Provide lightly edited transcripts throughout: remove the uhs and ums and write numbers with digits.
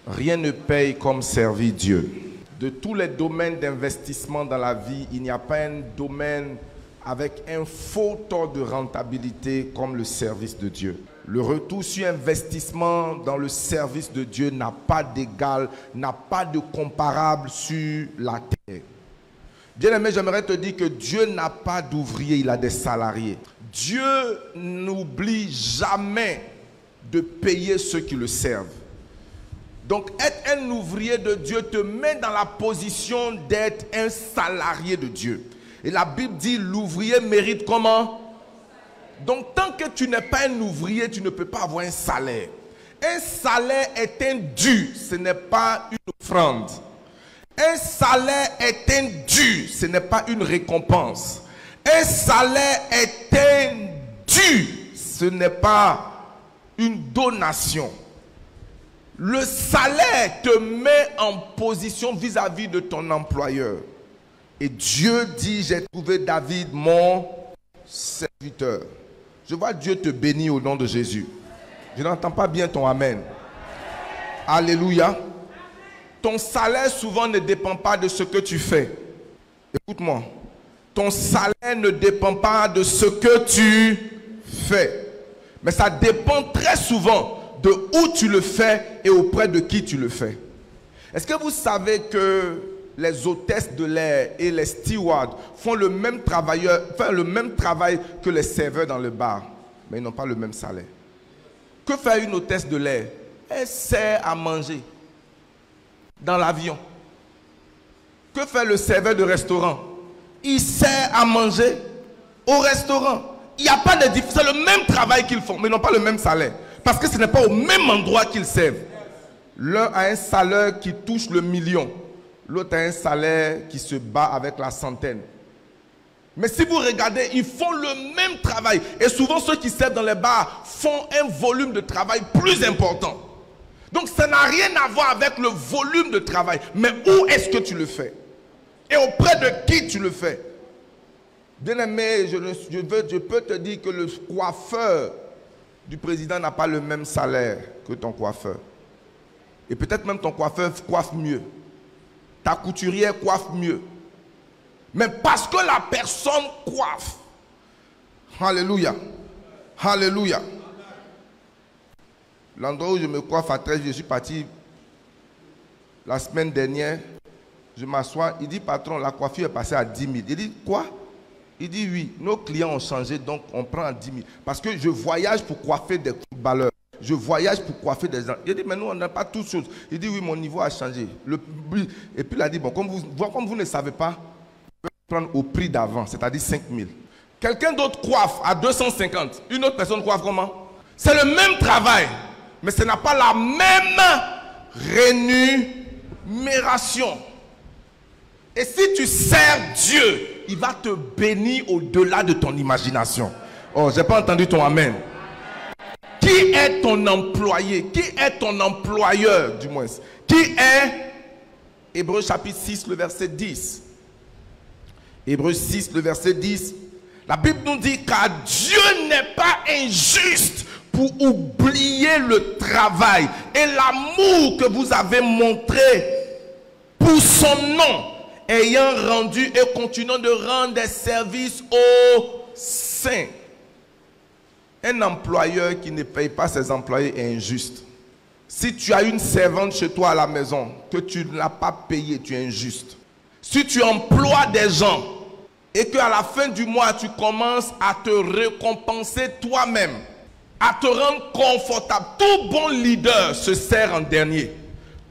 Rien ne paye comme servir Dieu. De tous les domaines d'investissement dans la vie, il n'y a pas un domaine avec un faux taux de rentabilité comme le service de Dieu. Le retour sur investissement dans le service de Dieu n'a pas d'égal, n'a pas de comparable sur la terre. Bien-aimé, j'aimerais te dire que Dieu n'a pas d'ouvriers, il a des salariés. Dieu n'oublie jamais de payer ceux qui le servent. Donc, être un ouvrier de Dieu te met dans la position d'être un salarié de Dieu. Et la Bible dit, l'ouvrier mérite comment? Donc, tant que tu n'es pas un ouvrier, tu ne peux pas avoir un salaire. Un salaire est un dû, ce n'est pas une offrande. Un salaire est un dû, ce n'est pas une récompense. Un salaire est un dû, ce n'est pas une donation. Le salaire te met en position vis-à-vis de ton employeur. Et Dieu dit, j'ai trouvé David mon serviteur. Je vois Dieu te bénir au nom de Jésus. Je n'entends pas bien ton amen. Alléluia. Ton salaire souvent ne dépend pas de ce que tu fais. Écoute-moi. Ton salaire ne dépend pas de ce que tu fais. Mais ça dépend très souvent de où tu le fais et auprès de qui tu le fais. Est-ce que vous savez que les hôtesses de l'air et les stewards font le même travail que les serveurs dans le bar, mais ils n'ont pas le même salaire? Que fait une hôtesse de l'air? Elle sert à manger dans l'avion. Que fait le serveur de restaurant? Il sert à manger au restaurant. Il n'y a pas de différence. C'est le même travail qu'ils font, mais ils n'ont pas le même salaire. Parce que ce n'est pas au même endroit qu'ils servent. L'un a un salaire qui touche le million. L'autre a un salaire qui se bat avec la centaine. Mais si vous regardez, ils font le même travail. Et souvent, ceux qui servent dans les bars font un volume de travail plus important. Donc, ça n'a rien à voir avec le volume de travail. Mais où est-ce que tu le fais? Et auprès de qui tu le fais? Bien-aimé, je peux te dire que le coiffeur du président n'a pas le même salaire que ton coiffeur. Et peut-être même ton coiffeur coiffe mieux. Ta couturière coiffe mieux. Mais parce que la personne coiffe. Alléluia. Alléluia. L'endroit où je me coiffe à 13, je suis parti la semaine dernière. Je m'assois. Il dit, patron, la coiffure est passée à 10 000. Il dit, quoi? Il dit, oui, nos clients ont changé, donc on prend à 10 000. Parce que je voyage pour coiffer des footballeurs. Je voyage pour coiffer des gens. Il dit, mais nous, on n'a pas toutes choses. Il dit, oui, mon niveau a changé. Et puis il a dit, bon, comme vous ne savez pas, vous pouvez prendre au prix d'avant, c'est-à-dire 5 000. Quelqu'un d'autre coiffe à 250. Une autre personne coiffe comment? C'est le même travail, mais ce n'a pas la même rémunération. Et si tu sers Dieu, il va te bénir au-delà de ton imagination. Oh, je n'ai pas entendu ton amen. Qui est ton employé? Qui est ton employeur, du moins? Qui est? Hébreux chapitre 6, le verset 10. Hébreux 6, le verset 10. La Bible nous dit, car Dieu n'est pas injuste pour oublier le travail et l'amour que vous avez montré pour son nom, ayant rendu et continuant de rendre des services aux saints. Un employeur qui ne paye pas ses employés est injuste. Si tu as une servante chez toi à la maison, que tu ne l'as pas payée, tu es injuste. Si tu emploies des gens et qu'à la fin du mois, tu commences à te récompenser toi-même, à te rendre confortable. Tout bon leader se sert en dernier.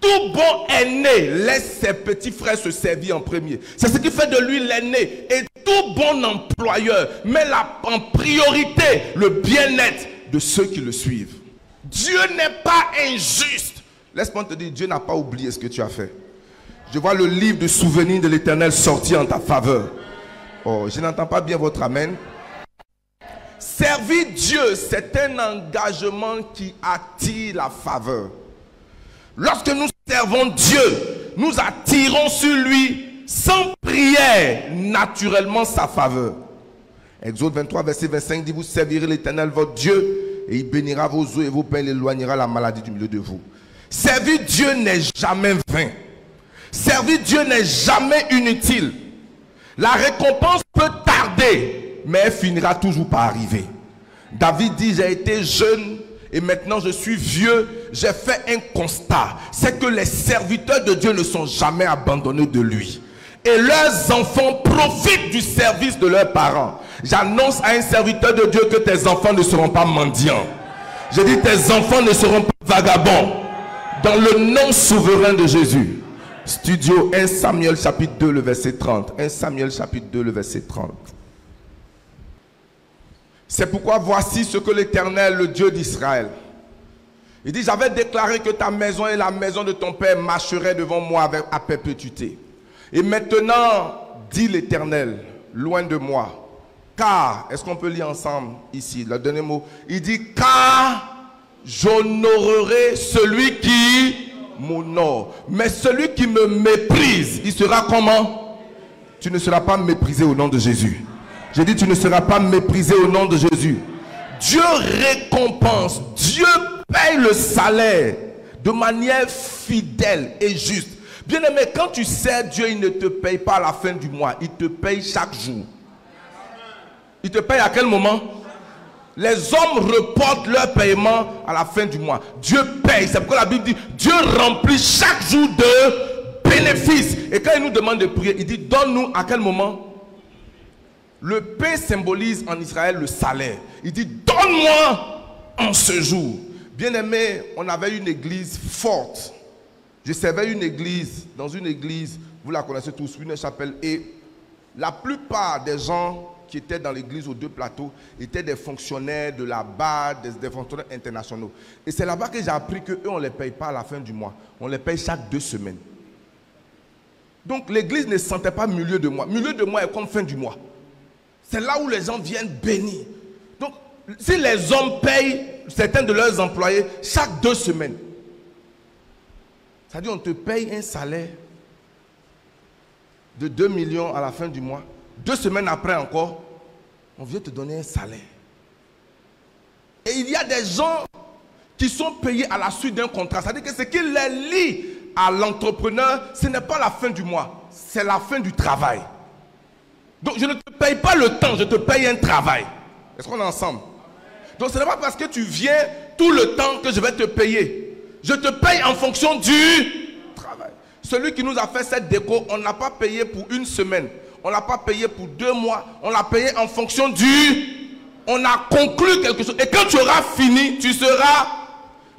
Tout bon aîné laisse ses petits frères se servir en premier. C'est ce qui fait de lui l'aîné. Et tout bon employeur met en priorité le bien-être de ceux qui le suivent. Dieu n'est pas injuste. Laisse-moi te dire, Dieu n'a pas oublié ce que tu as fait. Je vois le livre de souvenirs de l'Éternel sortir en ta faveur. Oh, je n'entends pas bien votre amen. Servir Dieu, c'est un engagement qui attire la faveur. Lorsque nous servons Dieu, nous attirons sur lui, sans prière, naturellement sa faveur. Exode 23, verset 25 dit, vous servirez l'Éternel votre Dieu, et il bénira vos eaux et vos pains, il éloignera la maladie du milieu de vous. Servir Dieu n'est jamais vain. Servir Dieu n'est jamais inutile. La récompense peut tarder, mais elle finira toujours par arriver. David dit, j'ai été jeune et maintenant je suis vieux. J'ai fait un constat. C'est que les serviteurs de Dieu ne sont jamais abandonnés de lui. Et leurs enfants profitent du service de leurs parents. J'annonce à un serviteur de Dieu que tes enfants ne seront pas mendiants. Je dis, tes enfants ne seront pas vagabonds. Dans le nom souverain de Jésus. Studio 1 Samuel chapitre 2 le verset 30. 1 Samuel chapitre 2 le verset 30. C'est pourquoi voici ce que l'Éternel, le Dieu d'Israël, il dit, j'avais déclaré que ta maison et la maison de ton père marcheraient devant moi à perpétuité. Et maintenant, dit l'Éternel, loin de moi, car, est-ce qu'on peut lire ensemble ici, le dernier mot, il dit, car j'honorerai celui qui m'honore, mais celui qui me méprise, il sera comment? Tu ne seras pas méprisé au nom de Jésus. J'ai dit, tu ne seras pas méprisé au nom de Jésus. Dieu récompense, Dieu paye le salaire de manière fidèle et juste. Bien aimé, quand tu sers Dieu, il ne te paye pas à la fin du mois, il te paye chaque jour. Il te paye à quel moment? Les hommes reportent leur paiement à la fin du mois. Dieu paye, c'est pourquoi la Bible dit, Dieu remplit chaque jour de bénéfices. Et quand il nous demande de prier, il dit, donne-nous à quel moment? Le pain symbolise en Israël le salaire. Il dit, donne-moi en ce jour. Bien aimé, on avait une église forte. Je servais dans une église, vous la connaissez tous, une chapelle. Et la plupart des gens qui étaient dans l'église aux deux plateaux étaient des fonctionnaires de la BAD, des fonctionnaires internationaux. Et c'est là-bas que j'ai appris qu'eux, on ne les paye pas à la fin du mois. On les paye chaque 2 semaines. Donc l'église ne sentait pas milieu de mois. Milieu de mois est comme fin du mois. C'est là où les gens viennent bénir. Donc, si les hommes payent certains de leurs employés chaque 2 semaines, c'est-à-dire on te paye un salaire de 2 millions à la fin du mois. 2 semaines après encore, on vient te donner un salaire. Et il y a des gens qui sont payés à la suite d'un contrat. C'est-à-dire que ce qui les lie à l'entrepreneur, ce n'est pas la fin du mois, c'est la fin du travail. Donc je ne te paye pas le temps, je te paye un travail. Est-ce qu'on est ensemble? Donc ce n'est pas parce que tu viens tout le temps que je vais te payer. Je te paye en fonction du travail. Celui qui nous a fait cette déco, on ne l'a pas payé pour 1 semaine. On ne l'a pas payé pour 2 mois. On l'a payé en fonction du... On a conclu quelque chose. Et quand tu auras fini, tu seras...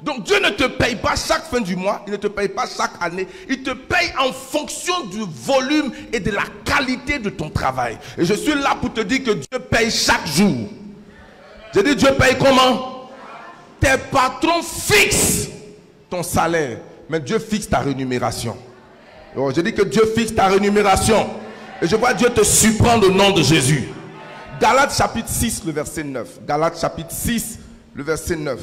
Donc Dieu ne te paye pas chaque fin du mois, il ne te paye pas chaque année, il te paye en fonction du volume et de la qualité de ton travail. Et je suis là pour te dire que Dieu paye chaque jour. J'ai dit Dieu paye comment? Tes patrons fixent ton salaire, mais Dieu fixe ta rémunération. Alors, je dis que Dieu fixe ta rémunération. Et je vois Dieu te surprendre au nom de Jésus. Galates chapitre 6, le verset 9. Galates chapitre 6, le verset 9.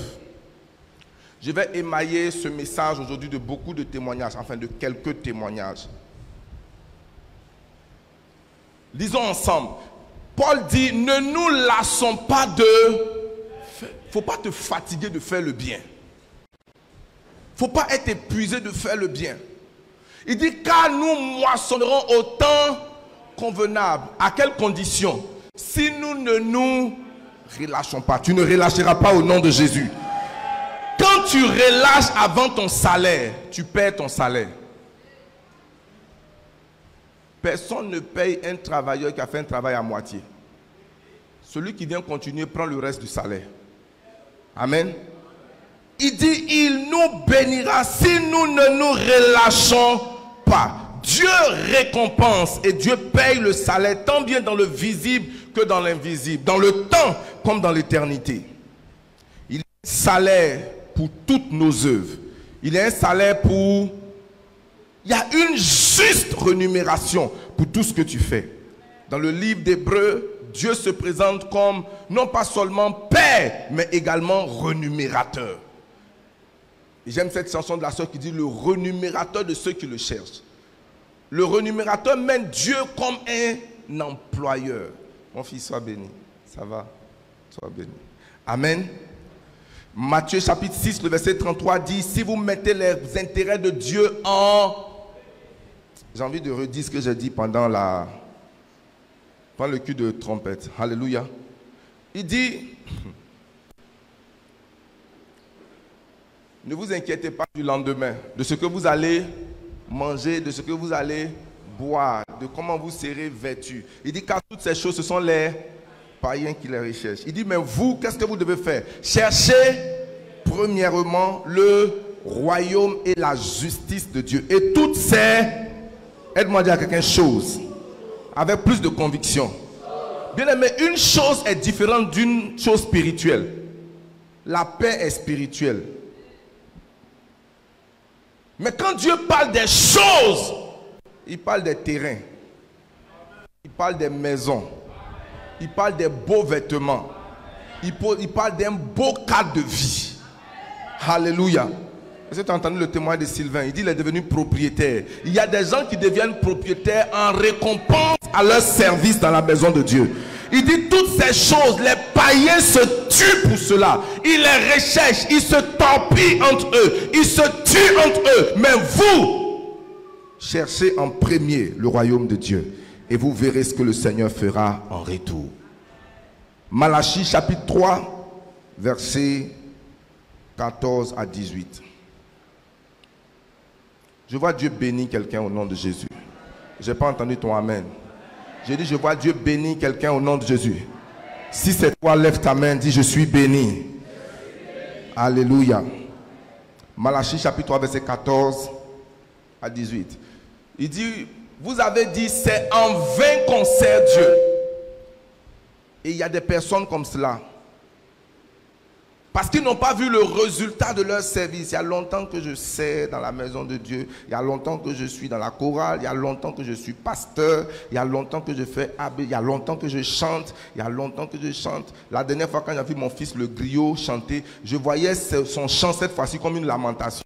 Je vais émailler ce message aujourd'hui de beaucoup de témoignages, enfin de quelques témoignages. Lisons ensemble. Paul dit, ne nous lassons pas de... Il ne faut pas te fatiguer de faire le bien. Il ne faut pas être épuisé de faire le bien. Il dit, car nous moissonnerons au temps convenable. À quelles conditions? Si nous ne nous relâchons pas. Tu ne relâcheras pas au nom de Jésus. Quand tu relâches avant ton salaire, tu perds ton salaire. Personne ne paye un travailleur qui a fait un travail à moitié. Celui qui vient continuer prend le reste du salaire. Amen. Il dit, il nous bénira si nous ne nous relâchons pas. Dieu récompense et Dieu paye le salaire tant bien dans le visible que dans l'invisible, dans le temps comme dans l'éternité. Il y a un salaire pour toutes nos œuvres. Il y a un salaire pour... Il y a une juste rémunération pour tout ce que tu fais. Dans le livre d'Hébreux, Dieu se présente comme non pas seulement Père, mais également rémunérateur. Et j'aime cette chanson de la sœur qui dit le rémunérateur de ceux qui le cherchent. Le rémunérateur mène Dieu comme un employeur. Mon fils, sois béni. Ça va? Sois béni. Amen. Matthieu chapitre 6, le verset 33 dit, si vous mettez les intérêts de Dieu en... J'ai envie de redire ce que j'ai dit pendant le cul de trompette. Alléluia. Il dit, ne vous inquiétez pas du lendemain, de ce que vous allez manger, de ce que vous allez boire, de comment vous serez vêtus. Il dit, car toutes ces choses, ce sont les païens qui les recherchent. Il dit, mais vous, qu'est-ce que vous devez faire? Cherchez premièrement le royaume et la justice de Dieu. Et toutes ces... Aide-moi à dire à quelqu'un chose, avec plus de conviction. Bien aimé, une chose est différente d'une chose spirituelle. La paix est spirituelle. Mais quand Dieu parle des choses, il parle des terrains, il parle des maisons, il parle des beaux vêtements, il parle d'un beau cadre de vie. Alléluia. Est-ce que tu as entendu le témoin de Sylvain? Il dit qu'il est devenu propriétaire. Il y a des gens qui deviennent propriétaires en récompense à leur service dans la maison de Dieu. Il dit toutes ces choses, les païens se tuent pour cela. Ils les recherchent, ils se torpillent entre eux, ils se tuent entre eux. Mais vous, cherchez en premier le royaume de Dieu et vous verrez ce que le Seigneur fera en retour. Malachie chapitre 3, versets 14 à 18. Je vois Dieu bénir quelqu'un au nom de Jésus. Je n'ai pas entendu ton amen. J'ai dit, je vois Dieu bénir quelqu'un au nom de Jésus. Si c'est toi, lève ta main, dis, je suis béni. Alléluia. Malachie chapitre 3, verset 14 à 18. Il dit, vous avez dit, c'est en vain qu'on sert Dieu. Et il y a des personnes comme cela. Parce qu'ils n'ont pas vu le résultat de leur service. Il y a longtemps que je sers dans la maison de Dieu. Il y a longtemps que je suis dans la chorale. Il y a longtemps que je suis pasteur. Il y a longtemps que je fais abbé. Il y a longtemps que je chante. Il y a longtemps que je chante. La dernière fois quand j'ai vu mon fils le griot chanter, je voyais son chant cette fois-ci comme une lamentation.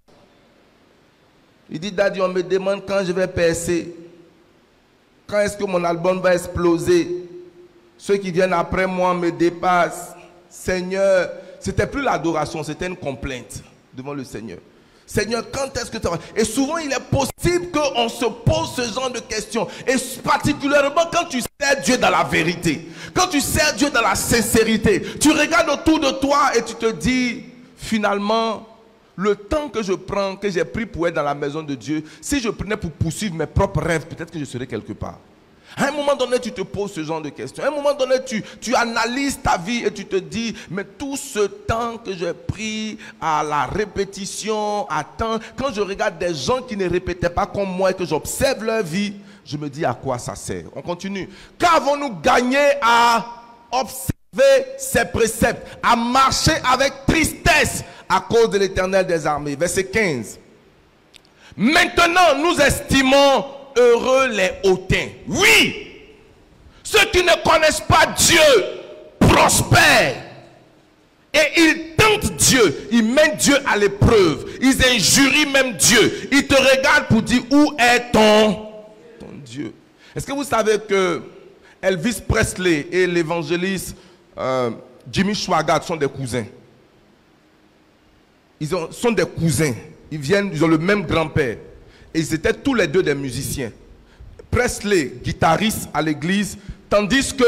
Il dit, Daddy, on me demande quand je vais percer. Quand est-ce que mon album va exploser? Ceux qui viennent après moi me dépassent. Seigneur... C'était plus l'adoration, c'était une complainte devant le Seigneur. Seigneur, quand est-ce que tu vas... Et souvent, il est possible qu'on se pose ce genre de questions. Et particulièrement quand tu sers Dieu dans la vérité. Quand tu sers Dieu dans la sincérité. Tu regardes autour de toi et tu te dis, finalement, le temps que je prends, que j'ai pris pour être dans la maison de Dieu, si je prenais pour poursuivre mes propres rêves, peut-être que je serais quelque part. À un moment donné, tu te poses ce genre de questions. À un moment donné, tu analyses ta vie et tu te dis, mais tout ce temps que j'ai pris à la répétition, quand je regarde des gens qui ne répétaient pas comme moi et que j'observe leur vie, je me dis à quoi ça sert. On continue. Qu'avons-nous gagné à observer ces préceptes, à marcher avec tristesse à cause de l'Éternel des armées? Verset 15. Maintenant, nous estimons heureux les hautains. Oui, ceux qui ne connaissent pas Dieu prospèrent. Et ils tentent Dieu. Ils mettent Dieu à l'épreuve. Ils injurient même Dieu. Ils te regardent pour dire, où est ton Dieu? Est-ce que vous savez que Elvis Presley et l'évangéliste Jimmy Swaggart sont des cousins? Sont des cousins. Ils ont le même grand-père. Et ils étaient tous les deux des musiciens. Presley, guitariste à l'église, tandis que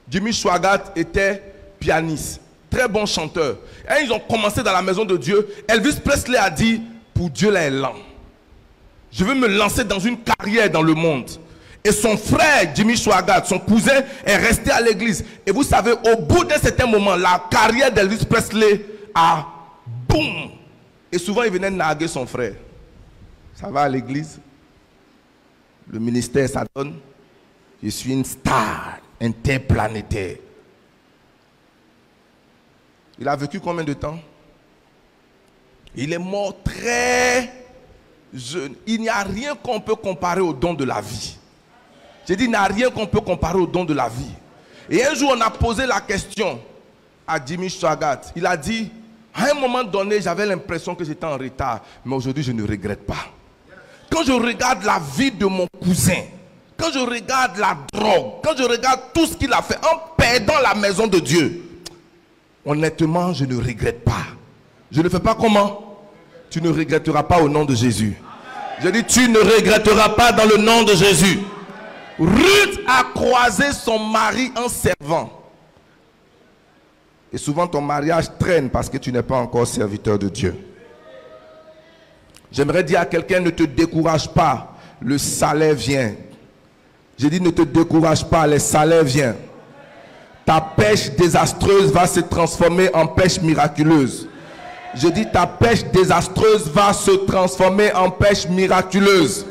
Jimmy Swaggart était pianiste. Très bon chanteur. Et ils ont commencé dans la maison de Dieu. Elvis Presley a dit, pour Dieu là est lent. Je veux me lancer dans une carrière dans le monde. Et son frère, Jimmy Swaggart, son cousin, est resté à l'église. Et vous savez, au bout d'un certain moment, la carrière d'Elvis Presley a boum. Et souvent, il venait narguer son frère. Ça va à l'église? Le ministère, ça donne. Je suis une star interplanétaire. Il a vécu combien de temps? Il est mort très jeune. Il n'y a rien qu'on peut comparer au don de la vie. J'ai dit, il n'y a rien qu'on peut comparer au don de la vie. Et un jour, on a posé la question à Jimmy Swaggart. Il a dit, à un moment donné, j'avais l'impression que j'étais en retard. Mais aujourd'hui, je ne regrette pas. Quand je regarde la vie de mon cousin, quand je regarde la drogue, quand je regarde tout ce qu'il a fait en perdant la maison de Dieu, honnêtement, je ne regrette pas. Je ne fais pas comment? Tu ne regretteras pas au nom de Jésus. Je dis, tu ne regretteras pas dans le nom de Jésus. Ruth a croisé son mari en servant. Et souvent ton mariage traîne parce que tu n'es pas encore serviteur de Dieu. J'aimerais dire à quelqu'un, ne te décourage pas, le salaire vient. J'ai dit, ne te décourage pas, le salaire vient. Ta pêche désastreuse va se transformer en pêche miraculeuse. Je dis, ta pêche désastreuse va se transformer en pêche miraculeuse.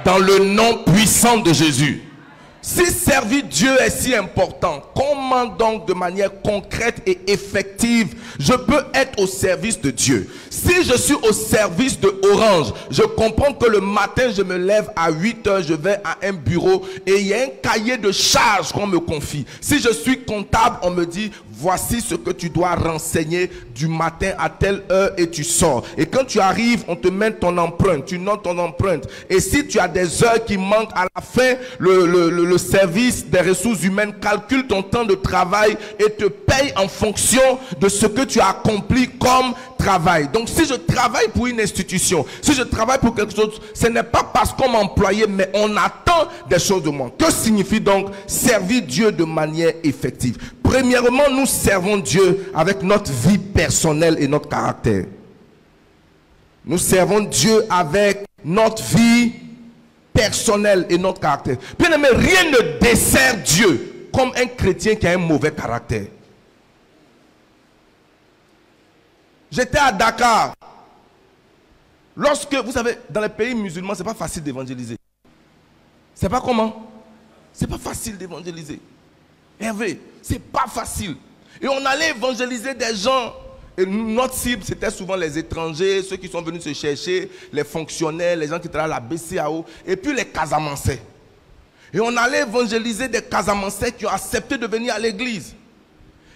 Dans le nom puissant de Jésus. Si servir Dieu est si important, comment donc de manière concrète et effective je peux être au service de Dieu? Si je suis au service de Orange, je comprends que le matin je me lève à 8 heures, je vais à un bureau et il y a un cahier de charges qu'on me confie. Si je suis comptable, on me dit voici ce que tu dois renseigner du matin à telle heure et tu sors. Et quand tu arrives, on te met ton empreinte, tu notes ton empreinte. Et si tu as des heures qui manquent à la fin, le service des ressources humaines calcule ton temps de travail et te paye en fonction de ce que tu as accompli comme travail. Donc si je travaille pour une institution, si je travaille pour quelque chose, ce n'est pas parce qu'on m'a employé, mais on attend des choses de moi. Que signifie donc servir Dieu de manière effective? Premièrement, nous servons Dieu avec notre vie personnelle et notre caractère. Nous servons Dieu avec notre vie personnelle et notre caractère. Bien aimé, rien ne dessert Dieu comme un chrétien qui a un mauvais caractère. J'étais à Dakar. Lorsque, vous savez, dans les pays musulmans, ce n'est pas facile d'évangéliser. C'est pas comment? C'est pas facile d'évangéliser. Hervé, c'est pas facile. Et on allait évangéliser des gens. Et notre cible, c'était souvent les étrangers, ceux qui sont venus se chercher, les fonctionnaires, les gens qui travaillent à la BCAO, et puis les Casamançais. Et on allait évangéliser des Casamançais qui ont accepté de venir à l'église.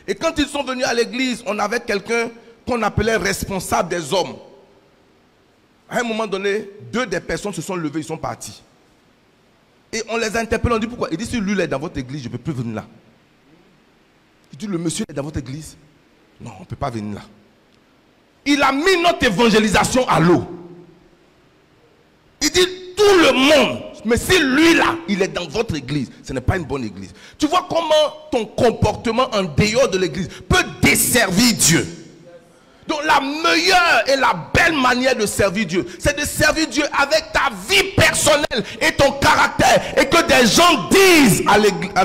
Et quand ils sont venus à l'église, on avait quelqu'un qu'on appelait responsable des hommes. À un moment donné, 2 des personnes se sont levées, ils sont partis. Et on les a interpellés, on dit pourquoi? Il dit, si lui est dans votre église, je ne peux plus venir là. Il dit, le monsieur est dans votre église? Non, on ne peut pas venir là. Il a mis notre évangélisation à l'eau. Il dit, tout le monde, mais si lui là, il est dans votre église, ce n'est pas une bonne église. Tu vois comment ton comportement en dehors de l'église peut desservir Dieu. Donc la meilleure et la belle manière de servir Dieu, c'est de servir Dieu avec ta vie personnelle et ton caractère. Et que des gens disent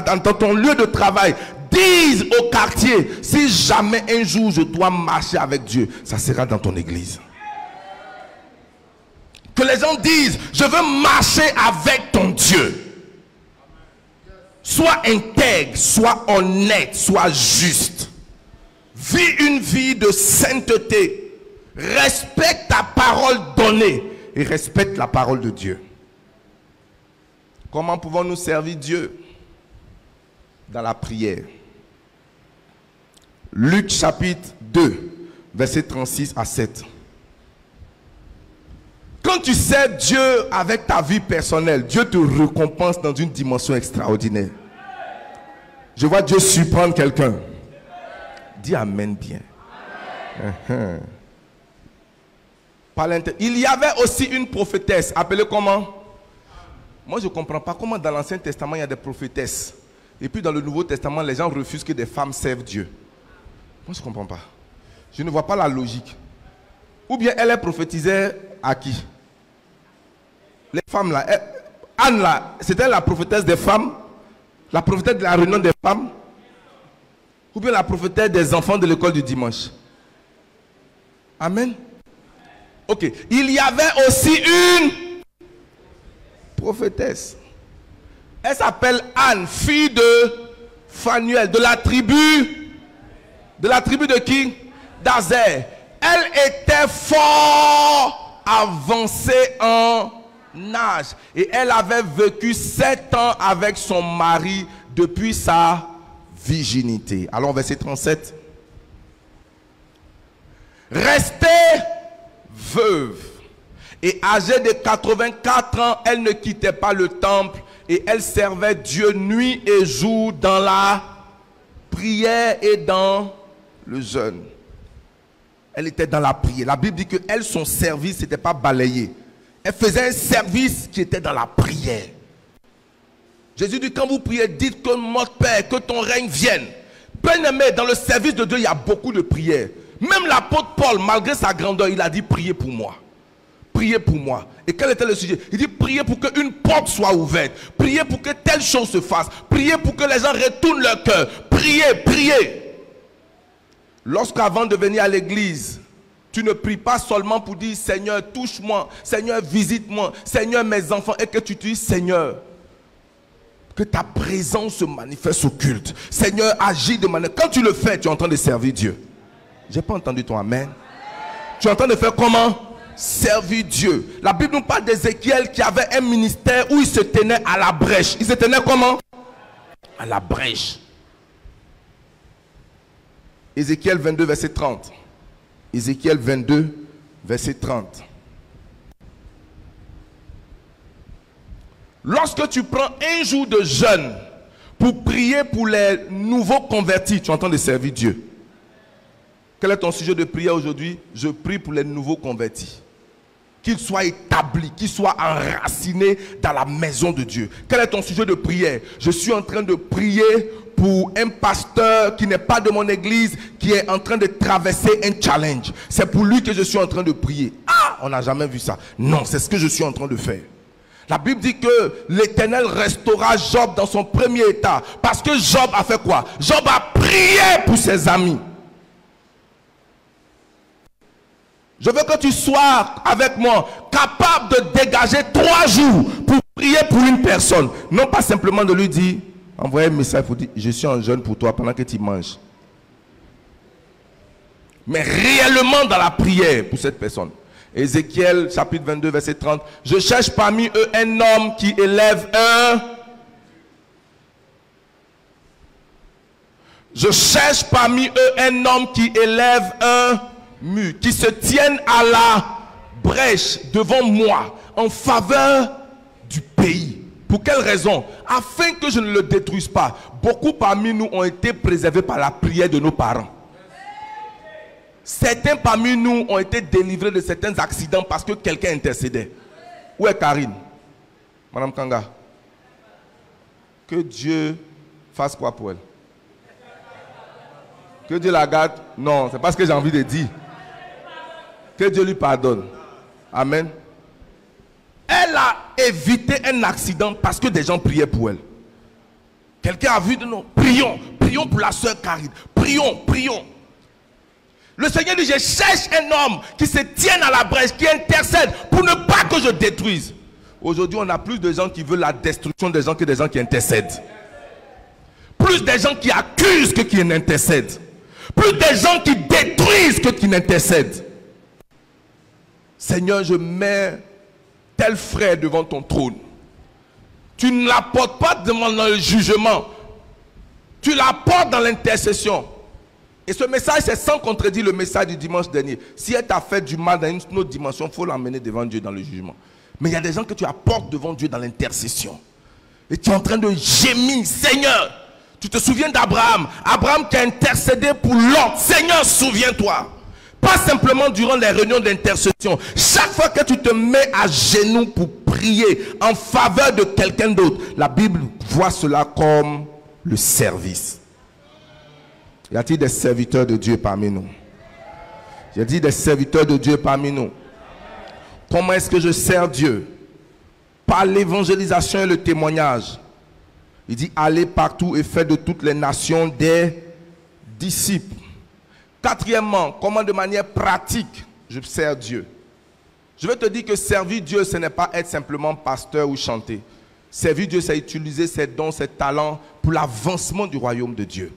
dans ton lieu de travail, disent au quartier, si jamais un jour je dois marcher avec Dieu, ça sera dans ton église. Que les gens disent, je veux marcher avec ton Dieu. Sois intègre, sois honnête, sois juste. Vis une vie de sainteté. Respecte ta parole donnée et respecte la parole de Dieu. Comment pouvons-nous servir Dieu? Dans la prière. Luc chapitre 2, versets 36 à 7. Quand tu sers Dieu avec ta vie personnelle, Dieu te récompense dans une dimension extraordinaire. Je vois Dieu surprendre quelqu'un. Dis amen bien. Il y avait aussi une prophétesse, appelée comment? Moi je ne comprends pas comment dans l'Ancien Testament il y a des prophétesses. Et puis dans le Nouveau Testament, les gens refusent que des femmes servent Dieu. Moi je ne comprends pas. Je ne vois pas la logique. Ou bien elle est prophétisée à qui? Les femmes là. Anne là, c'était la prophétesse des femmes? La prophétesse de la réunion des femmes? Ou bien la prophétesse des enfants de l'école du dimanche? Amen. Ok. Il y avait aussi une prophétesse. Elle s'appelle Anne, fille de Phanuel, de la tribu. De la tribu de qui? d'Azer. Elle était fort avancée en âge. Et elle avait vécu 7 ans avec son mari depuis sa virginité. Alors verset 37. Restée veuve et âgée de 84 ans, elle ne quittait pas le temple et elle servait Dieu nuit et jour dans la prière et dans le jeûne. Elle était dans la prière. La Bible dit que elle, son service, n'était pas balayé. Elle faisait un service qui était dans la prière. Jésus dit, quand vous priez, dites que mon Père, que ton règne vienne. Bien-aimé, dans le service de Dieu, il y a beaucoup de prières. Même l'apôtre Paul, malgré sa grandeur, il a dit, priez pour moi. Priez pour moi. Et quel était le sujet? Il dit, priez pour qu'une porte soit ouverte. Priez pour que telle chose se fasse. Priez pour que les gens retournent leur cœur. Priez, priez. Lorsqu'avant de venir à l'église, tu ne pries pas seulement pour dire, Seigneur, touche-moi. Seigneur, visite-moi. Seigneur, mes enfants. Et que tu dis, Seigneur, que ta présence se manifeste au culte. Seigneur, agis de manière... Quand tu le fais, tu es en train de servir Dieu. Je n'ai pas entendu ton amen. Tu es en train de faire comment? Servir Dieu. La Bible nous parle d'Ézéchiel qui avait un ministère où il se tenait à la brèche. Il se tenait comment? À la brèche. Ézéchiel 22, verset 30. Ézéchiel 22, verset 30. Lorsque tu prends un jour de jeûne pour prier pour les nouveaux convertis, tu es en train de servir Dieu. Quel est ton sujet de prière aujourd'hui? Je prie pour les nouveaux convertis. Qu'ils soient établis, qu'ils soient enracinés dans la maison de Dieu. Quel est ton sujet de prière? Je suis en train de prier pour un pasteur qui n'est pas de mon église, qui est en train de traverser un challenge. C'est pour lui que je suis en train de prier. Ah, on n'a jamais vu ça. Non, c'est ce que je suis en train de faire. La Bible dit que l'Éternel restaura Job dans son premier état. Parce que Job a fait quoi? Job a prié pour ses amis. Je veux que tu sois avec moi capable de dégager 3 jours pour prier pour une personne. Non pas simplement de lui dire, envoyer un message pour dire, je suis en jeûne pour toi pendant que tu manges. Mais réellement dans la prière pour cette personne. Ézéchiel chapitre 22 verset 30. Je cherche parmi eux un homme qui élève un... Je cherche parmi eux un homme qui élève un mur, qui se tienne à la brèche devant moi en faveur du pays. Pour quelle raison? Afin que je ne le détruise pas. Beaucoup parmi nous ont été préservés par la prière de nos parents. Certains parmi nous ont été délivrés de certains accidents parce que quelqu'un intercédait. Où est Karine? Madame Kanga. Que Dieu fasse quoi pour elle? Que Dieu la garde? Non, c'est pas ce que j'ai envie de dire. Que Dieu lui pardonne. Amen. Elle a évité un accident parce que des gens priaient pour elle. Quelqu'un a vu de nous. Prions, prions pour la sœur Karine. Prions, prions. Le Seigneur dit, je cherche un homme qui se tienne à la brèche, qui intercède pour ne pas que je détruise. Aujourd'hui, on a plus de gens qui veulent la destruction des gens que des gens qui intercèdent. Plus de gens qui accusent que qui intercèdent. Plus de gens qui détruisent que qui n'intercèdent. Seigneur, je mets tel frère devant ton trône. Tu ne l'apportes pas devant le jugement. Tu l'apportes dans l'intercession. Et ce message, c'est sans contredire le message du dimanche dernier. Si elle t'a fait du mal dans une autre dimension, il faut l'emmener devant Dieu dans le jugement. Mais il y a des gens que tu apportes devant Dieu dans l'intercession. Et tu es en train de gémir. Seigneur, tu te souviens d'Abraham. Abraham qui a intercédé pour Lot. Seigneur, souviens-toi. Pas simplement durant les réunions d'intercession. Chaque fois que tu te mets à genoux pour prier en faveur de quelqu'un d'autre, la Bible voit cela comme le service. Y a-t-il des serviteurs de Dieu parmi nous? J'ai dit des serviteurs de Dieu parmi nous. Comment est-ce que je sers Dieu? Par l'évangélisation et le témoignage. Il dit allez partout et faites de toutes les nations des disciples. Quatrièmement, comment de manière pratique je sers Dieu? Je veux te dire que servir Dieu, ce n'est pas être simplement pasteur ou chanter. Servir Dieu, c'est utiliser ses dons, ses talents pour l'avancement du royaume de Dieu.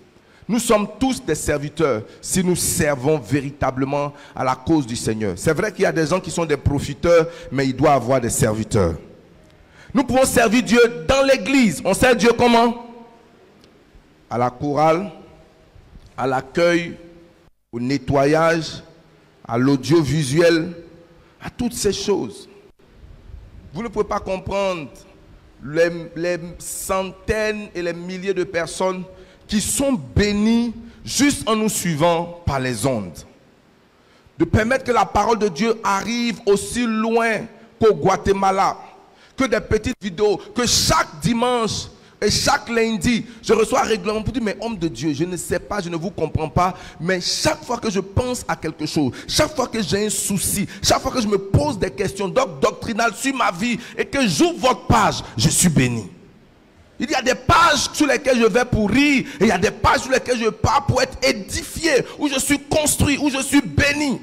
Nous sommes tous des serviteurs si nous servons véritablement à la cause du Seigneur. C'est vrai qu'il y a des gens qui sont des profiteurs, mais il doit y avoir des serviteurs. Nous pouvons servir Dieu dans l'église. On sert Dieu comment? À la chorale, à l'accueil, au nettoyage, à l'audiovisuel, à toutes ces choses. Vous ne pouvez pas comprendre les centaines et les milliers de personnes qui sont bénies juste en nous suivant par les ondes. De permettre que la parole de Dieu arrive aussi loin qu'au Guatemala, que des petites vidéos, que chaque dimanche et chaque lundi, je reçois régulièrement pour dire, mais homme de Dieu, je ne sais pas, je ne vous comprends pas, mais chaque fois que je pense à quelque chose, chaque fois que j'ai un souci, chaque fois que je me pose des questions doctrinales sur ma vie et que j'ouvre votre page, je suis béni. Il y a des pages sur lesquelles je vais pour rire et il y a des pages sur lesquelles je pars pour être édifié, où je suis construit, où je suis béni.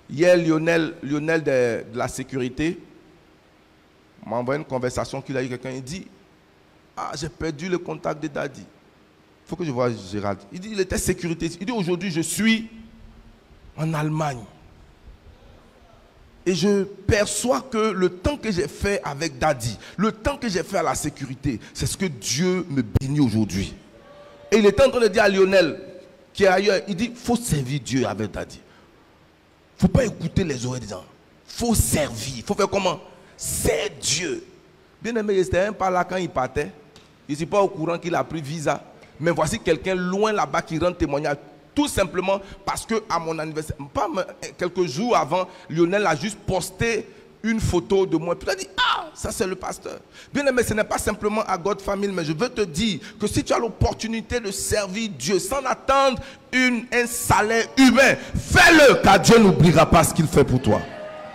Hier, Lionel de la sécurité m'a envoyé une conversation qu'il a eu quelqu'un. Il dit, ah, j'ai perdu le contact de Daddy. Il faut que je voie Gérald. Il dit, il était sécurité. Il dit, aujourd'hui, je suis en Allemagne. Et je perçois que le temps que j'ai fait avec Daddy, le temps que j'ai fait à la sécurité, c'est ce que Dieu me bénit aujourd'hui. Et il était en train de dire à Lionel, qui est ailleurs, il dit, il faut servir Dieu avec Daddy. Il ne faut pas écouter les oreilles des gens. Il faut servir. Il faut faire comment? C'est Dieu. Bien aimé, il n'était même pas là quand il partait. Je ne suis pas au courant qu'il a pris visa. Mais voici quelqu'un loin là-bas qui rend témoignage. Tout simplement parce que à mon anniversaire, pas quelques jours avant, Lionel a juste posté une photo de moi. Puis il a dit, ah, ça c'est le pasteur. Bien aimé, ce n'est pas simplement à God Family, mais je veux te dire que si tu as l'opportunité de servir Dieu sans attendre un salaire humain, fais-le, car Dieu n'oubliera pas ce qu'il fait pour toi.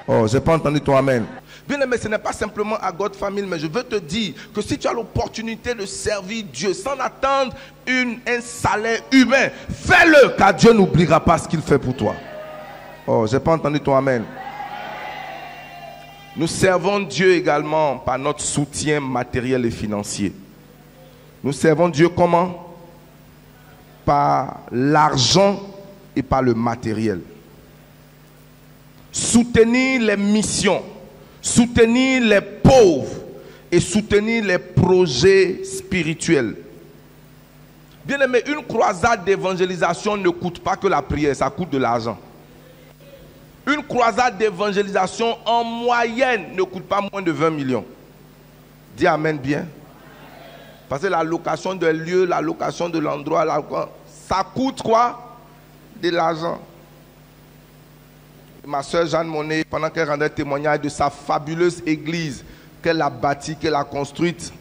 Oh, j'ai pas entendu ton amen. Bien aimé, ce n'est pas simplement à God Family, mais je veux te dire que si tu as l'opportunité de servir Dieu sans attendre un salaire humain, fais-le, car Dieu n'oubliera pas ce qu'il fait pour toi. Oh, j'ai pas entendu ton amen. Nous servons Dieu également par notre soutien matériel et financier. Nous servons Dieu comment? Par l'argent et par le matériel. Soutenir les missions, soutenir les pauvres et soutenir les projets spirituels. Bien aimé, une croisade d'évangélisation ne coûte pas que la prière, ça coûte de l'argent. Une croisade d'évangélisation en moyenne ne coûte pas moins de 20 millions. Dis amen bien. Parce que la location de lieu, la location de l'endroit, ça coûte quoi? De l'argent. Ma soeur Jeanne Monnet, pendant qu'elle rendait témoignage de sa fabuleuse église qu'elle a bâtie, qu'elle a construite,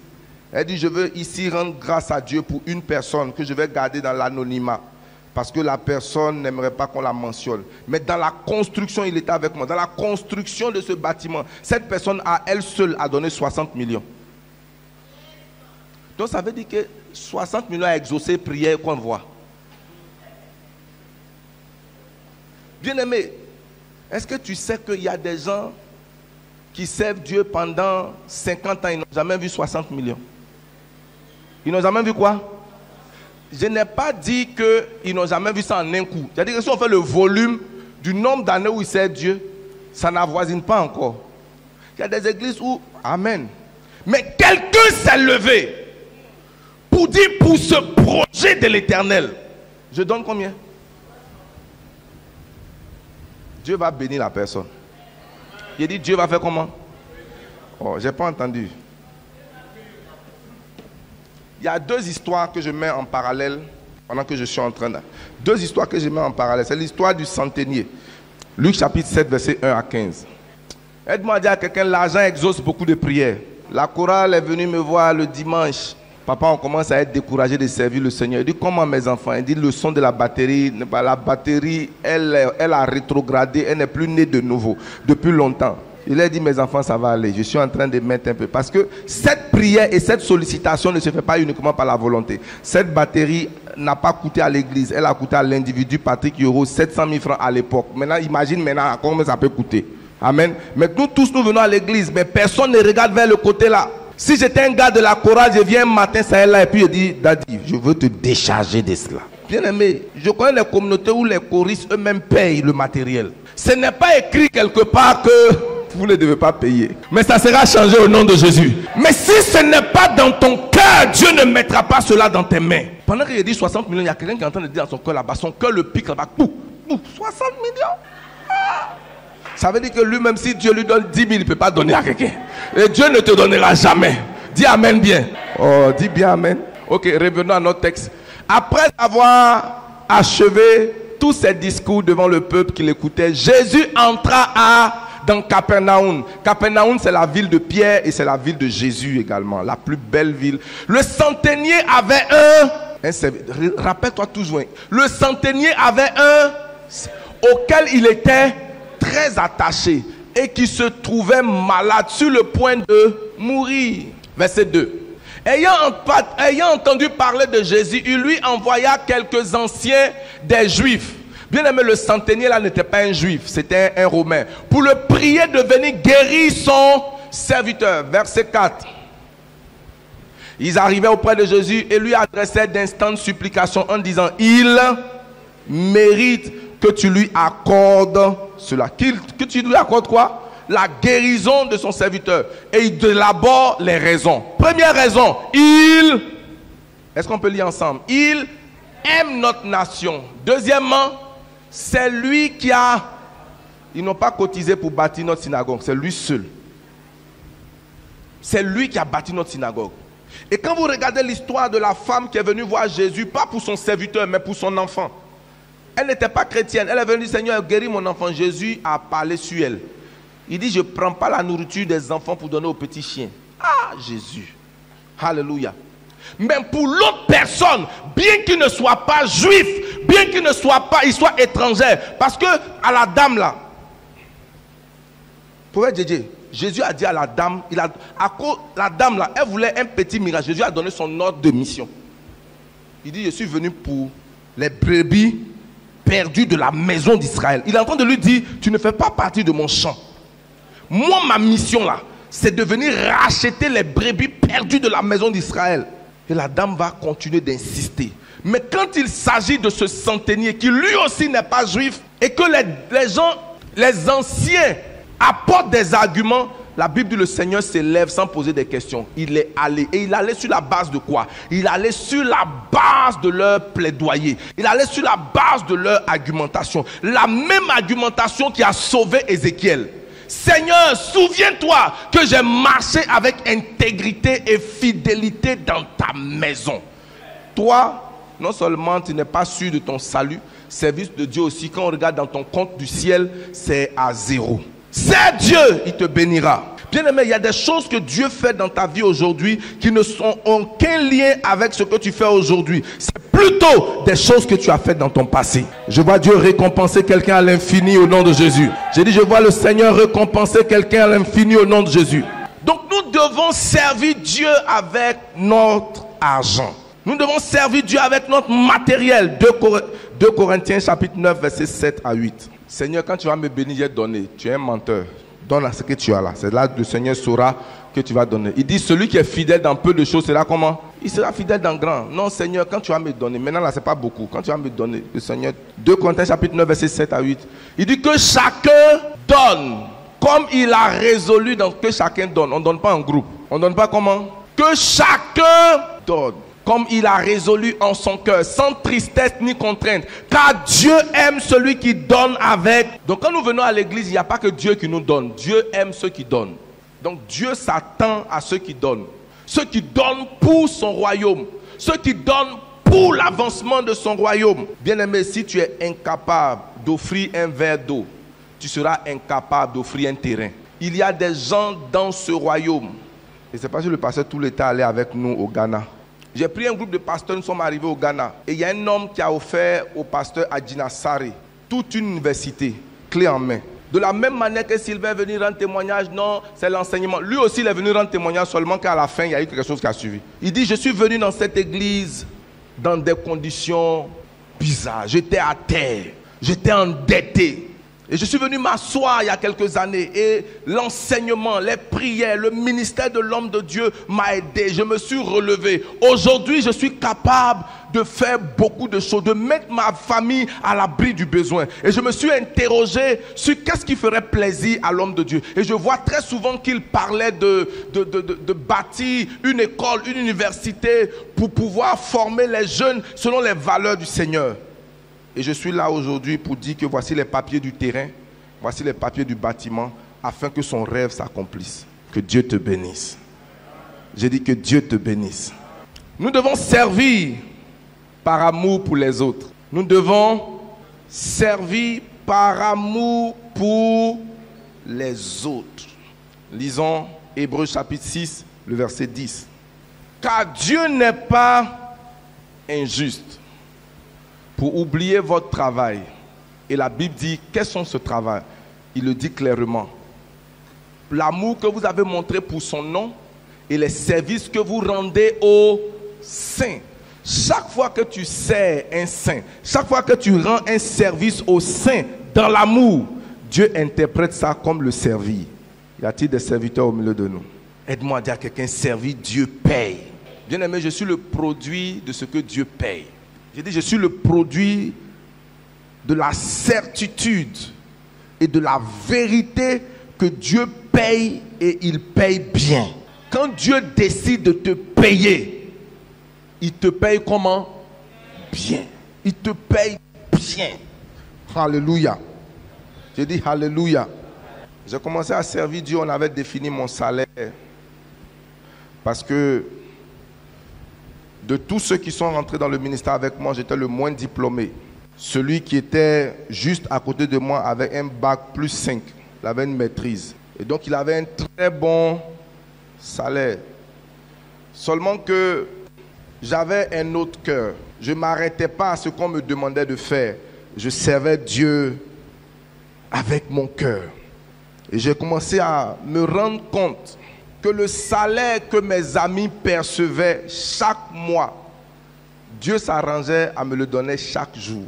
elle dit, je veux ici rendre grâce à Dieu pour une personne que je vais garder dans l'anonymat. Parce que la personne n'aimerait pas qu'on la mentionne. Mais dans la construction, il était avec moi. Dans la construction de ce bâtiment, cette personne à elle seule a donné 60 millions. Donc ça veut dire que 60 millions à exaucer prière qu'on voit. Bien aimé, est-ce que tu sais qu'il y a des gens qui servent Dieu pendant 50 ans, ils n'ont jamais vu 60 millions? Ils n'ont jamais vu quoi? Je n'ai pas dit qu'ils n'ont jamais vu ça en un coup. C'est-à-dire que si on fait le volume du nombre d'années où ils servent Dieu, ça n'avoisine pas encore. Il y a des églises où, amen. Mais quelqu'un s'est levé pour dire, pour ce projet de l'éternel, je donne combien? Dieu va bénir la personne. Il dit, Dieu va faire comment? Oh, je n'ai pas entendu. Il y a deux histoires que je mets en parallèle pendant que je suis en train de... Deux histoires que je mets en parallèle. C'est l'histoire du centenier. Luc chapitre 7, verset 1 à 15. Aide-moi à dire à quelqu'un, l'argent exauce beaucoup de prières. La chorale est venue me voir le dimanche. Papa, on commence à être découragé de servir le Seigneur. Il dit, comment mes enfants? Il dit, le son de la batterie, elle a rétrogradé, elle n'est plus née de nouveau depuis longtemps. Il a dit, mes enfants, ça va aller. Je suis en train de mettre un peu. Parce que cette prière et cette sollicitation ne se fait pas uniquement par la volonté. Cette batterie n'a pas coûté à l'église. Elle a coûté à l'individu Patrick Euro 700 000 francs à l'époque. Maintenant, imagine maintenant combien ça peut coûter. Amen. Mais nous tous, nous venons à l'église. Mais personne ne regarde vers le côté là. Si j'étais un gars de la chorale, je viens un matin, ça est là. Et puis je dis, Daddy, je veux te décharger de cela. Bien aimé, je connais les communautés où les choristes eux-mêmes payent le matériel. Ce n'est pas écrit quelque part que... vous ne devez pas payer. Mais ça sera changé au nom de Jésus. Mais si ce n'est pas dans ton cœur, Dieu ne mettra pas cela dans tes mains. Pendant qu'il dit 60 millions, il y a quelqu'un qui est en train de dire dans son cœur là-bas, son cœur le pique là-bas. 60 millions. Ah. Ça veut dire que lui-même, si Dieu lui donne 10 000, il ne peut pas donner à quelqu'un. Et Dieu ne te donnera jamais. Dis amen bien. Oh, dis bien amen. Ok, revenons à notre texte. Après avoir achevé tous ses discours devant le peuple qui l'écoutait, Jésus entra dans Capernaum. Capernaum, c'est la ville de Pierre et c'est la ville de Jésus également, la plus belle ville. Le centenier avait rappelle-toi toujours, le centenier avait un auquel il était très attaché et qui se trouvait malade sur le point de mourir. Verset 2. Ayant entendu parler de Jésus, il lui envoya quelques anciens des Juifs. Bien aimé, le centenier là n'était pas un Juif, c'était un Romain. Pour le prier de venir guérir son serviteur. Verset 4. Ils arrivaient auprès de Jésus et lui adressaient d'instantes supplications en disant: il mérite que tu lui accordes cela. Que tu lui accordes quoi? La guérison de son serviteur. Et il élabore les raisons. Première raison, est-ce qu'on peut lire ensemble? Il aime notre nation. Deuxièmement, c'est lui qui a... Ils n'ont pas cotisé pour bâtir notre synagogue. C'est lui seul. C'est lui qui a bâti notre synagogue. Et quand vous regardez l'histoire de la femme qui est venue voir Jésus, pas pour son serviteur, mais pour son enfant. Elle n'était pas chrétienne. Elle est venue dire: Seigneur, guéris mon enfant. Jésus a parlé sur elle. Il dit: je ne prends pas la nourriture des enfants pour donner aux petits chiens. Ah, Jésus. Alléluia. Mais pour l'autre personne, bien qu'il ne soit pas juif, bien qu'il ne soit pas, il soit étranger. Parce que à la dame là, prophète Jésus, Jésus a dit à la dame, la dame là, elle voulait un petit miracle. Jésus a donné son ordre de mission. Il dit: je suis venu pour les brebis perdues de la maison d'Israël. Il est en train de lui dire: tu ne fais pas partie de mon champ. Moi, ma mission là, c'est de venir racheter les brebis perdues de la maison d'Israël. Et la dame va continuer d'insister. Mais quand il s'agit de ce centenier qui lui aussi n'est pas juif et que les anciens apportent des arguments, la Bible dit: le Seigneur s'élève sans poser des questions. Il est allé. Et il allait sur la base de quoi? Il allait sur la base de leur plaidoyer. Il allait sur la base de leur argumentation. La même argumentation qui a sauvé Ézéchiel. Seigneur, souviens-toi que j'ai marché avec intégrité et fidélité dans ta maison. Toi, non seulement tu n'es pas sûr de ton salut, service de Dieu aussi, quand on regarde dans ton compte du ciel, c'est à 0. C'est Dieu, il te bénira. Bien aimé, il y a des choses que Dieu fait dans ta vie aujourd'hui qui ne sont aucun lien avec ce que tu fais aujourd'hui. C'est plutôt des choses que tu as faites dans ton passé. Je vois Dieu récompenser quelqu'un à l'infini au nom de Jésus. J'ai dit: je vois le Seigneur récompenser quelqu'un à l'infini au nom de Jésus. Donc nous devons servir Dieu avec notre argent. Nous devons servir Dieu avec notre matériel. 2 Corinthiens chapitre 9 versets 7 à 8. Seigneur, quand tu vas me bénir, j'ai donné. Tu es un menteur. Donne à ce que tu as là. C'est là que le Seigneur saura que tu vas donner. Il dit: celui qui est fidèle dans peu de choses sera comment? Il sera fidèle dans grand. Non, Seigneur, quand tu vas me donner. Maintenant là, c'est pas beaucoup. Quand tu vas me donner, le Seigneur. 2 Corinthiens chapitre 9 verset 7 à 8. Il dit que chacun donne comme il a résolu. Donc que chacun donne. On ne donne pas en groupe. On ne donne pas comment? Que chacun donne comme il a résolu en son cœur, sans tristesse ni contrainte. Car Dieu aime celui qui donne avec. Donc quand nous venons à l'église, il n'y a pas que Dieu qui nous donne. Dieu aime ceux qui donnent. Donc Dieu s'attend à ceux qui donnent. Ceux qui donnent pour son royaume. Ceux qui donnent pour l'avancement de son royaume. Bien-aimé, si tu es incapable d'offrir un verre d'eau, tu seras incapable d'offrir un terrain. Il y a des gens dans ce royaume. Et c'est parce que le pasteur tout l'état allait avec nous au Ghana. J'ai pris un groupe de pasteurs, nous sommes arrivés au Ghana. Et il y a un homme qui a offert au pasteur Adjina Saré toute une université, clé en main. De la même manière que Sylvain est venu rendre témoignage, non, c'est l'enseignement. Lui aussi, il est venu rendre témoignage seulement qu'à la fin, il y a eu quelque chose qui a suivi. Il dit: je suis venu dans cette église dans des conditions bizarres. J'étais à terre, j'étais endetté. Et je suis venu m'asseoir il y a quelques années et l'enseignement, les prières, le ministère de l'homme de Dieu m'a aidé. Je me suis relevé. Aujourd'hui, je suis capable de faire beaucoup de choses, de mettre ma famille à l'abri du besoin. Et je me suis interrogé sur qu'est-ce qui ferait plaisir à l'homme de Dieu. Et je vois très souvent qu'il parlait de bâtir une école, une université pour pouvoir former les jeunes selon les valeurs du Seigneur. Et je suis là aujourd'hui pour dire que voici les papiers du terrain, voici les papiers du bâtiment, afin que son rêve s'accomplisse. Que Dieu te bénisse. J'ai dit que Dieu te bénisse. Nous devons servir par amour pour les autres. Nous devons servir par amour pour les autres. Lisons Hébreux chapitre 6, le verset 10. Car Dieu n'est pas injuste pour oublier votre travail. Et la Bible dit, quels sont ce travail? Il le dit clairement. L'amour que vous avez montré pour son nom et les services que vous rendez aux saints. Chaque fois que tu sers un saint, chaque fois que tu rends un service aux saints dans l'amour, Dieu interprète ça comme le servir. Y a-t-il des serviteurs au milieu de nous? Aide-moi à dire à quelqu'un, servir, Dieu paye. Bien aimé, je suis le produit de ce que Dieu paye. J'ai dit, je suis le produit de la certitude et de la vérité que Dieu paye et il paye bien. Quand Dieu décide de te payer, il te paye comment? Bien. Il te paye bien. Alléluia. J'ai dit alléluia. J'ai commencé à servir Dieu, on avait défini mon salaire. Parce que de tous ceux qui sont rentrés dans le ministère avec moi, j'étais le moins diplômé. Celui qui était juste à côté de moi avait un bac plus 5. Il avait une maîtrise. Et donc il avait un très bon salaire. Seulement que j'avais un autre cœur. Je ne m'arrêtais pas à ce qu'on me demandait de faire. Je servais Dieu avec mon cœur. Et j'ai commencé à me rendre compte que le salaire que mes amis percevaient chaque mois, Dieu s'arrangeait à me le donner chaque jour.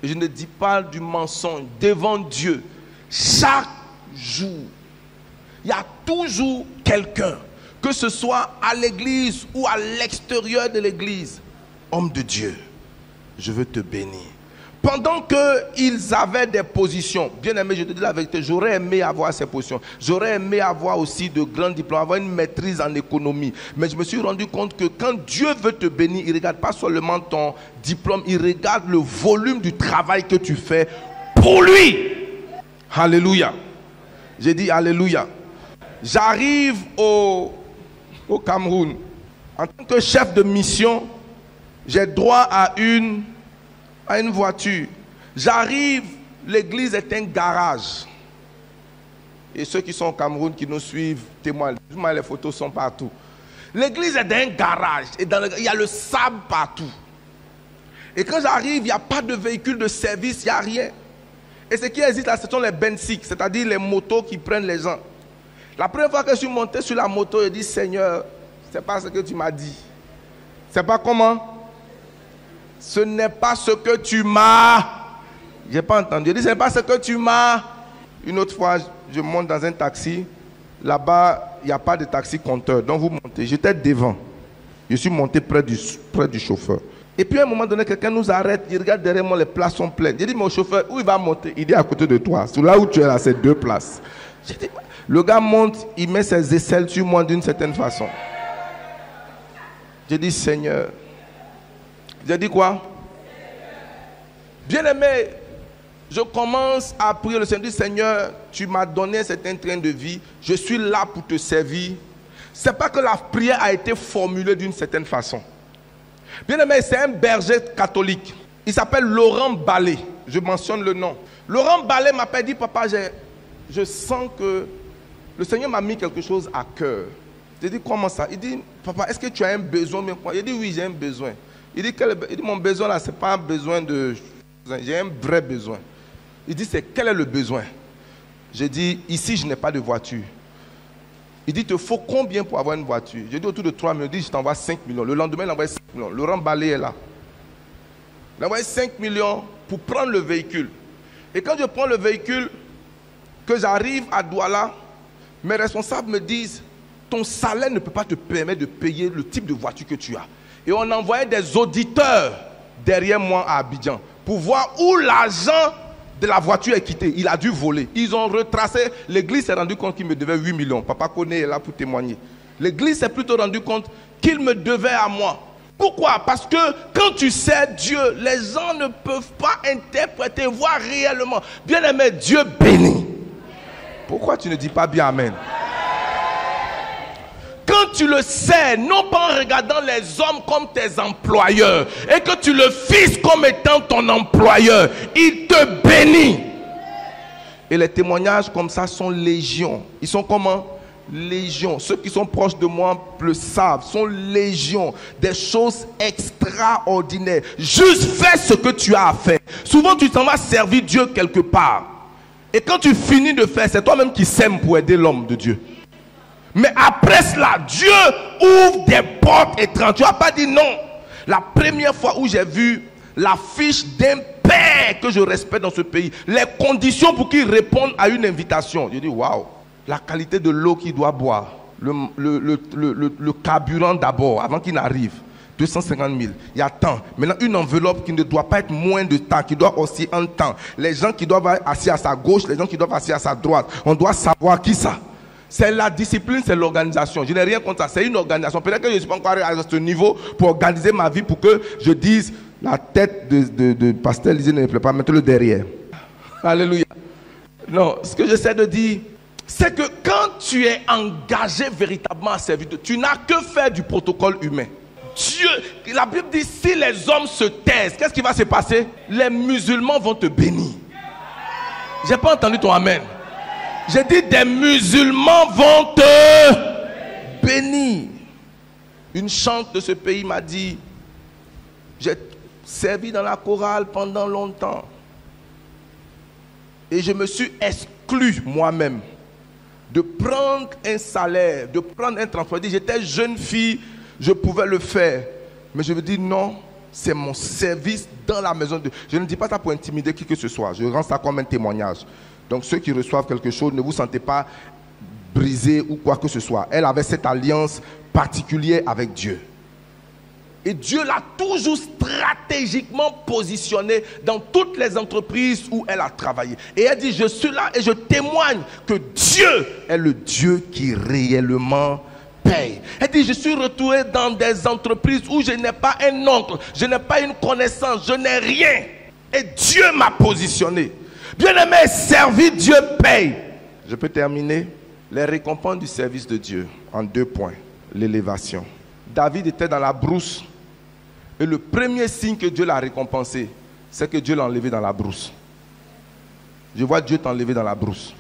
Et je ne dis pas du mensonge devant Dieu. Chaque jour, il y a toujours quelqu'un, que ce soit à l'église ou à l'extérieur de l'église. Homme de Dieu, je veux te bénir. Pendant qu'ils avaient des positions, bien aimé, je te dis la vérité, j'aurais aimé avoir ces positions. J'aurais aimé avoir aussi de grands diplômes, avoir une maîtrise en économie. Mais je me suis rendu compte que quand Dieu veut te bénir, il ne regarde pas seulement ton diplôme, il regarde le volume du travail que tu fais pour lui. Alléluia. J'ai dit alléluia. J'arrive au Cameroun. En tant que chef de mission, j'ai droit à une voiture. J'arrive, l'église est un garage. Et ceux qui sont au Cameroun, qui nous suivent, témoignent. Les photos sont partout. L'église est un garage. Et il y a le sable partout. Et quand j'arrive, il n'y a pas de véhicule de service, il n'y a rien. Et ce qui existe là, ce sont les benziques, c'est-à-dire les motos qui prennent les gens. La première fois que je suis monté sur la moto, je dis, Seigneur, ce n'est pas ce que tu m'as dit. C'est pas comment? Ce n'est pas ce que tu m'as. Je n'ai pas entendu. Je dis, ce n'est pas ce que tu m'as. Une autre fois, je monte dans un taxi. Là-bas, il n'y a pas de taxi compteur. Donc vous montez. J'étais devant. Je suis monté près du chauffeur. Et puis à un moment donné, quelqu'un nous arrête. Il regarde derrière moi, les places sont pleines. J'ai dit, mon chauffeur, où il va monter? Il dit, à côté de toi. C'est là où tu es là, c'est 2 places. J'ai dit, le gars monte, il met ses aisselles sur moi d'une certaine façon. J'ai dit, Seigneur. J'ai dit quoi? Bien aimé, je commence à prier le Seigneur. Seigneur, tu m'as donné cet train de vie. Je suis là pour te servir. Ce n'est pas que la prière a été formulée d'une certaine façon. Bien aimé, c'est un berger catholique. Il s'appelle Laurent Ballet. Je mentionne le nom. Laurent Ballet m'a dit, papa, je sens que le Seigneur m'a mis quelque chose à cœur. J'ai dit, comment ça? Il dit, papa, est-ce que tu as un besoin? J'ai dit, oui, j'ai un besoin. Il dit, mon besoin là, ce n'est pas un besoin de... J'ai un vrai besoin. Il dit, quel est le besoin? J'ai dit, ici, je n'ai pas de voiture. Il dit, il te faut combien pour avoir une voiture? J'ai dit, autour de 3 millions. Il dit, je t'envoie 5 millions. Le lendemain, il envoie 5 millions. Laurent Ballet est là. Il envoie 5 millions pour prendre le véhicule. Et quand je prends le véhicule, que j'arrive à Douala, mes responsables me disent, ton salaire ne peut pas te permettre de payer le type de voiture que tu as. Et on envoyait des auditeurs derrière moi à Abidjan pour voir où l'argent de la voiture est quitté. Il a dû voler. Ils ont retracé. L'église s'est rendu compte qu'il me devait 8 millions. Papa Koné est là pour témoigner. L'église s'est plutôt rendu compte qu'il me devait à moi. Pourquoi? Parce que quand tu sers Dieu, les gens ne peuvent pas interpréter, voir réellement. Bien aimé, Dieu bénit. Pourquoi tu ne dis pas bien amen? Quand tu le sais, non pas en regardant les hommes comme tes employeurs, et que tu le fisses comme étant ton employeur, il te bénit. Et les témoignages comme ça sont légion. Ils sont comment? Légion. Ceux qui sont proches de moi le savent, sont légion. Des choses extraordinaires. Juste fais ce que tu as à faire. Souvent tu t'en vas servir Dieu quelque part. Et quand tu finis de faire, c'est toi-même qui sèmes pour aider l'homme de Dieu. Mais après cela, Dieu ouvre des portes étranges. Tu n'as pas dit non. La première fois où j'ai vu l'affiche d'un père que je respecte dans ce pays, les conditions pour qu'il réponde à une invitation, je dis waouh. La qualité de l'eau qu'il doit boire, le carburant d'abord, avant qu'il n'arrive, 250 000, il y a tant. Maintenant, une enveloppe qui ne doit pas être moins de temps, qui doit aussi un temps. Les gens qui doivent être assis à sa gauche, les gens qui doivent être assis à sa droite, on doit savoir qui ça. C'est la discipline, c'est l'organisation. Je n'ai rien contre ça, c'est une organisation. Peut-être que je ne suis pas encore à ce niveau pour organiser ma vie, pour que je dise, la tête de pasteur Lisée ne me plaît pas, mettez-le derrière. Alléluia. Non, ce que j'essaie de dire, c'est que quand tu es engagé véritablement à servir Dieu, tu n'as que faire du protocole humain. Dieu, la Bible dit, si les hommes se taisent, qu'est-ce qui va se passer? Les musulmans vont te bénir. J'ai pas entendu ton amen. J'ai dit, des musulmans vont te bénir. Une chante de ce pays m'a dit, j'ai servi dans la chorale pendant longtemps. Et je me suis exclu moi-même de prendre un salaire, de prendre un transport. J'étais jeune fille, je pouvais le faire. Mais je me dis non, c'est mon service dans la maison de Dieu. Je ne dis pas ça pour intimider qui que ce soit. Je rends ça comme un témoignage. Donc ceux qui reçoivent quelque chose, ne vous sentez pas brisés ou quoi que ce soit. Elle avait cette alliance particulière avec Dieu. Et Dieu l'a toujours stratégiquement positionné dans toutes les entreprises où elle a travaillé. Et elle dit, je suis là et je témoigne que Dieu est le Dieu qui réellement paye. Elle dit, je suis retourné dans des entreprises où je n'ai pas un oncle, je n'ai pas une connaissance, je n'ai rien. Et Dieu m'a positionné. Bien aimé, servir Dieu paye. Je peux terminer. Les récompenses du service de Dieu en 2 points. L'élévation. David était dans la brousse. Et le premier signe que Dieu l'a récompensé, c'est que Dieu l'a enlevé dans la brousse. Je vois Dieu t'enlever dans la brousse.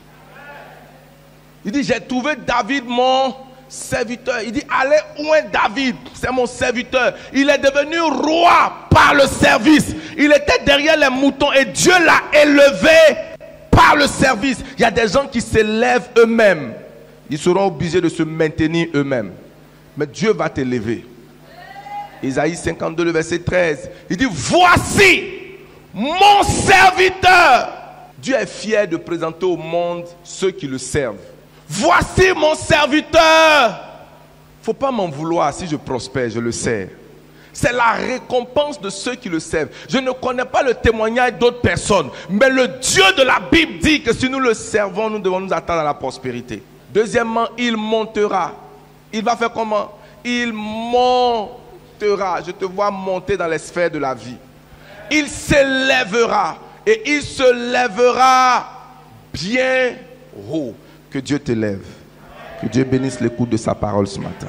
Il dit, j'ai trouvé David mon serviteur. Il dit, allez où est David? C'est mon serviteur. Il est devenu roi par le service. Il était derrière les moutons et Dieu l'a élevé par le service. Il y a des gens qui s'élèvent eux-mêmes. Ils seront obligés de se maintenir eux-mêmes. Mais Dieu va t'élever. Isaïe 52, le verset 13. Il dit, voici mon serviteur. Dieu est fier de présenter au monde ceux qui le servent. Voici mon serviteur. Il ne faut pas m'en vouloir si je prospère, je le sais. C'est la récompense de ceux qui le servent. Je ne connais pas le témoignage d'autres personnes, mais le Dieu de la Bible dit que si nous le servons, nous devons nous attendre à la prospérité. Deuxièmement, il montera. Il va faire comment? Il montera. Je te vois monter dans les sphères de la vie. Il s'élèvera. Et il se lèvera bien haut. Que Dieu t'élève. Que Dieu bénisse l'écoute de sa parole ce matin.